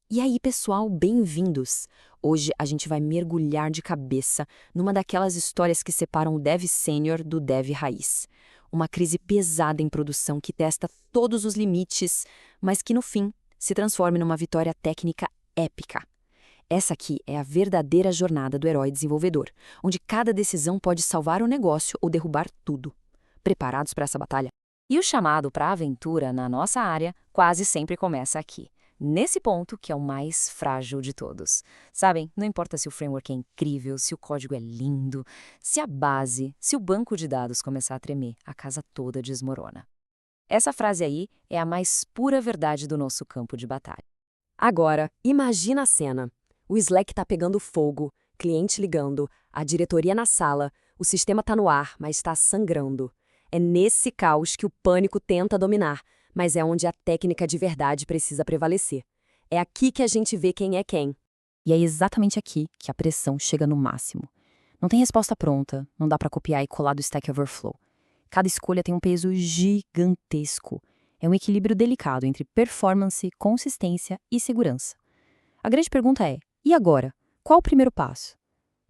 E aí, pessoal, bem-vindos! Hoje a gente vai mergulhar de cabeça numa daquelas histórias que separam o dev sênior do dev raiz. Uma crise pesada em produção que testa todos os limites, mas que no fim se transforma numa vitória técnica épica. Essa aqui é a verdadeira jornada do herói desenvolvedor, onde cada decisão pode salvar o negócio ou derrubar tudo. Preparados para essa batalha? E o chamado para a aventura na nossa área quase sempre começa aqui. Nesse ponto, que é o mais frágil de todos. Sabem, não importa se o framework é incrível, se o código é lindo, se a base, se o banco de dados começar a tremer, a casa toda desmorona. Essa frase aí é a mais pura verdade do nosso campo de batalha. Agora, imagina a cena. O Slack tá pegando fogo, cliente ligando, a diretoria na sala, o sistema tá no ar, mas está sangrando. É nesse caos que o pânico tenta dominar, mas é onde a técnica de verdade precisa prevalecer. É aqui que a gente vê quem é quem. E é exatamente aqui que a pressão chega no máximo. Não tem resposta pronta, não dá para copiar e colar do Stack Overflow. Cada escolha tem um peso gigantesco. É um equilíbrio delicado entre performance, consistência e segurança. A grande pergunta é, e agora? Qual o primeiro passo?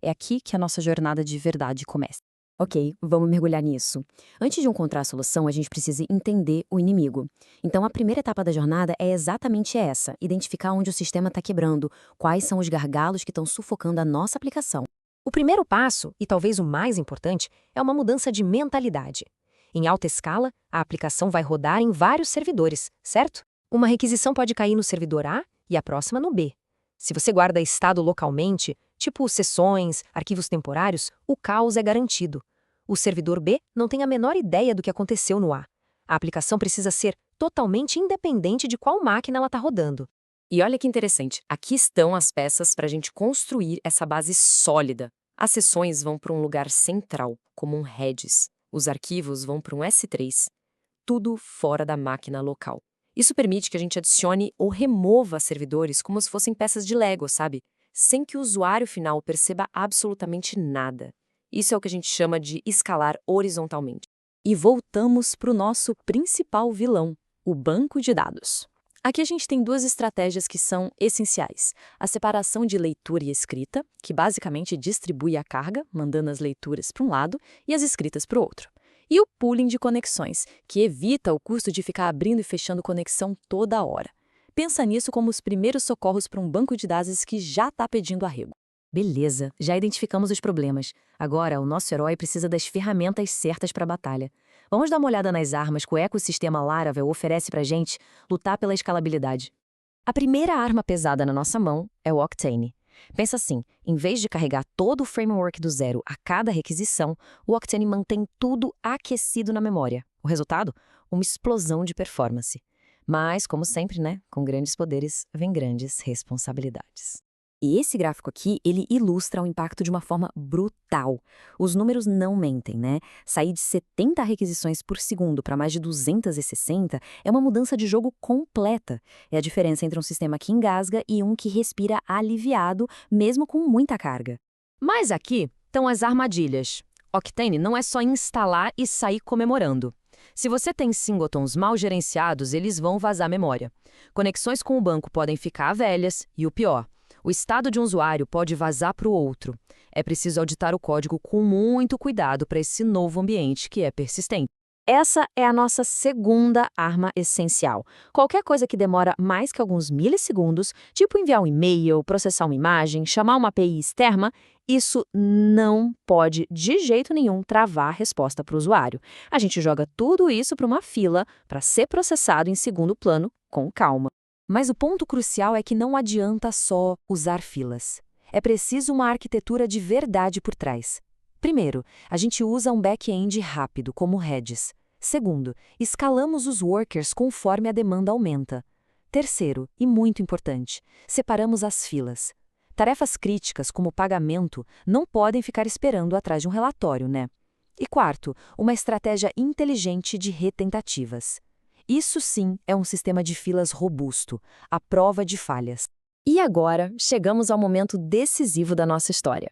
É aqui que a nossa jornada de verdade começa. Ok, vamos mergulhar nisso. Antes de encontrar a solução, a gente precisa entender o inimigo. Então, a primeira etapa da jornada é exatamente essa: identificar onde o sistema está quebrando, quais são os gargalos que estão sufocando a nossa aplicação. O primeiro passo, e talvez o mais importante, é uma mudança de mentalidade. Em alta escala, a aplicação vai rodar em vários servidores, certo? Uma requisição pode cair no servidor A e a próxima no B. Se você guarda estado localmente, tipo sessões, arquivos temporários, o caos é garantido. O servidor B não tem a menor ideia do que aconteceu no A. A aplicação precisa ser totalmente independente de qual máquina ela está rodando. E olha que interessante, aqui estão as peças para a gente construir essa base sólida. As sessões vão para um lugar central, como um Redis. Os arquivos vão para um S3. Tudo fora da máquina local. Isso permite que a gente adicione ou remova servidores como se fossem peças de Lego, sabe? Sem que o usuário final perceba absolutamente nada. Isso é o que a gente chama de escalar horizontalmente. E voltamos para o nosso principal vilão, o banco de dados. Aqui a gente tem duas estratégias que são essenciais. A separação de leitura e escrita, que basicamente distribui a carga, mandando as leituras para um lado e as escritas para o outro. E o pooling de conexões, que evita o custo de ficar abrindo e fechando conexão toda hora. Pensa nisso como os primeiros socorros para um banco de dados que já está pedindo arrego. Beleza, já identificamos os problemas. Agora, o nosso herói precisa das ferramentas certas para a batalha. Vamos dar uma olhada nas armas que o ecossistema Laravel oferece para a gente lutar pela escalabilidade. A primeira arma pesada na nossa mão é o Octane. Pensa assim, em vez de carregar todo o framework do zero a cada requisição, o Octane mantém tudo aquecido na memória. O resultado? Uma explosão de performance. Mas, como sempre, né, com grandes poderes vem grandes responsabilidades. E esse gráfico aqui, ele ilustra o impacto de uma forma brutal. Os números não mentem, né? Sair de 70 requisições por segundo para mais de 260 é uma mudança de jogo completa. É a diferença entre um sistema que engasga e um que respira aliviado, mesmo com muita carga. Mas aqui estão as armadilhas. Octane não é só instalar e sair comemorando. Se você tem singletons mal gerenciados, eles vão vazar memória. Conexões com o banco podem ficar velhas e o pior, o estado de um usuário pode vazar para o outro. É preciso auditar o código com muito cuidado para esse novo ambiente que é persistente. Essa é a nossa segunda arma essencial. Qualquer coisa que demora mais que alguns milissegundos, tipo enviar um e-mail, processar uma imagem, chamar uma API externa, isso não pode, de jeito nenhum, travar a resposta para o usuário. A gente joga tudo isso para uma fila para ser processado em segundo plano, com calma. Mas o ponto crucial é que não adianta só usar filas. É preciso uma arquitetura de verdade por trás. Primeiro, a gente usa um back-end rápido, como o Redis. Segundo, escalamos os workers conforme a demanda aumenta. Terceiro, e muito importante, separamos as filas. Tarefas críticas, como pagamento, não podem ficar esperando atrás de um relatório, né? E quarto, uma estratégia inteligente de retentativas. Isso sim é um sistema de filas robusto, à prova de falhas. E agora, chegamos ao momento decisivo da nossa história.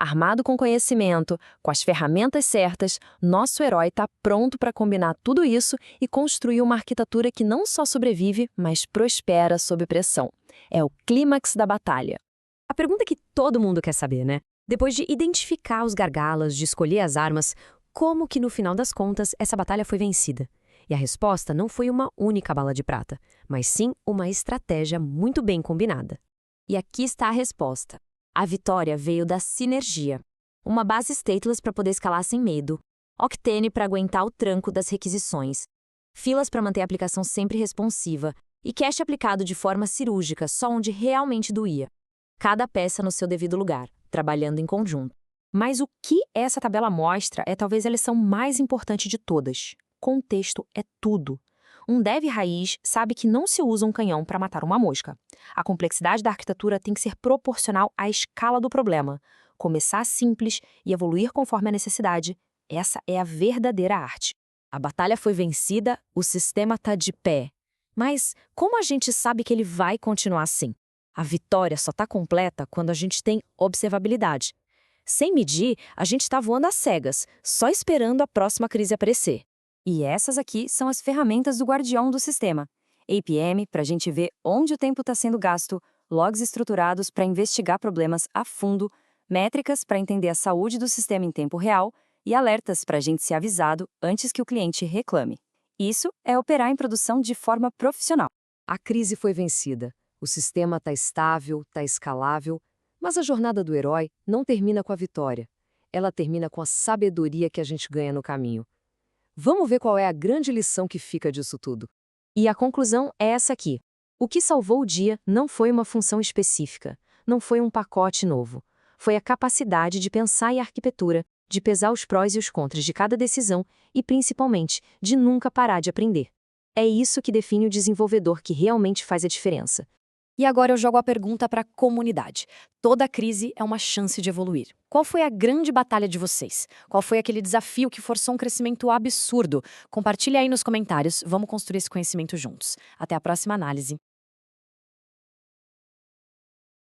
Armado com conhecimento, com as ferramentas certas, nosso herói está pronto para combinar tudo isso e construir uma arquitetura que não só sobrevive, mas prospera sob pressão. É o clímax da batalha. A pergunta que todo mundo quer saber, né? Depois de identificar os gargalos, de escolher as armas, como que no final das contas essa batalha foi vencida? E a resposta não foi uma única bala de prata, mas sim uma estratégia muito bem combinada. E aqui está a resposta. A vitória veio da sinergia. Uma base stateless para poder escalar sem medo, Octane para aguentar o tranco das requisições, filas para manter a aplicação sempre responsiva e cache aplicado de forma cirúrgica só onde realmente doía. Cada peça no seu devido lugar, trabalhando em conjunto. Mas o que essa tabela mostra é talvez a lição mais importante de todas. Contexto é tudo. Um dev raiz sabe que não se usa um canhão para matar uma mosca. A complexidade da arquitetura tem que ser proporcional à escala do problema. Começar simples e evoluir conforme a necessidade. Essa é a verdadeira arte. A batalha foi vencida, o sistema está de pé. Mas como a gente sabe que ele vai continuar assim? A vitória só está completa quando a gente tem observabilidade. Sem medir, a gente está voando às cegas, só esperando a próxima crise aparecer. E essas aqui são as ferramentas do guardião do sistema. APM para a gente ver onde o tempo está sendo gasto, logs estruturados para investigar problemas a fundo, métricas para entender a saúde do sistema em tempo real e alertas para a gente ser avisado antes que o cliente reclame. Isso é operar em produção de forma profissional. A crise foi vencida, o sistema está estável, está escalável, mas a jornada do herói não termina com a vitória. Ela termina com a sabedoria que a gente ganha no caminho. Vamos ver qual é a grande lição que fica disso tudo. E a conclusão é essa aqui. O que salvou o dia não foi uma função específica, não foi um pacote novo. Foi a capacidade de pensar em arquitetura, de pesar os prós e os contras de cada decisão e, principalmente, de nunca parar de aprender. É isso que define o desenvolvedor que realmente faz a diferença. E agora eu jogo a pergunta para a comunidade. Toda crise é uma chance de evoluir. Qual foi a grande batalha de vocês? Qual foi aquele desafio que forçou um crescimento absurdo? Compartilha aí nos comentários, vamos construir esse conhecimento juntos. Até a próxima análise.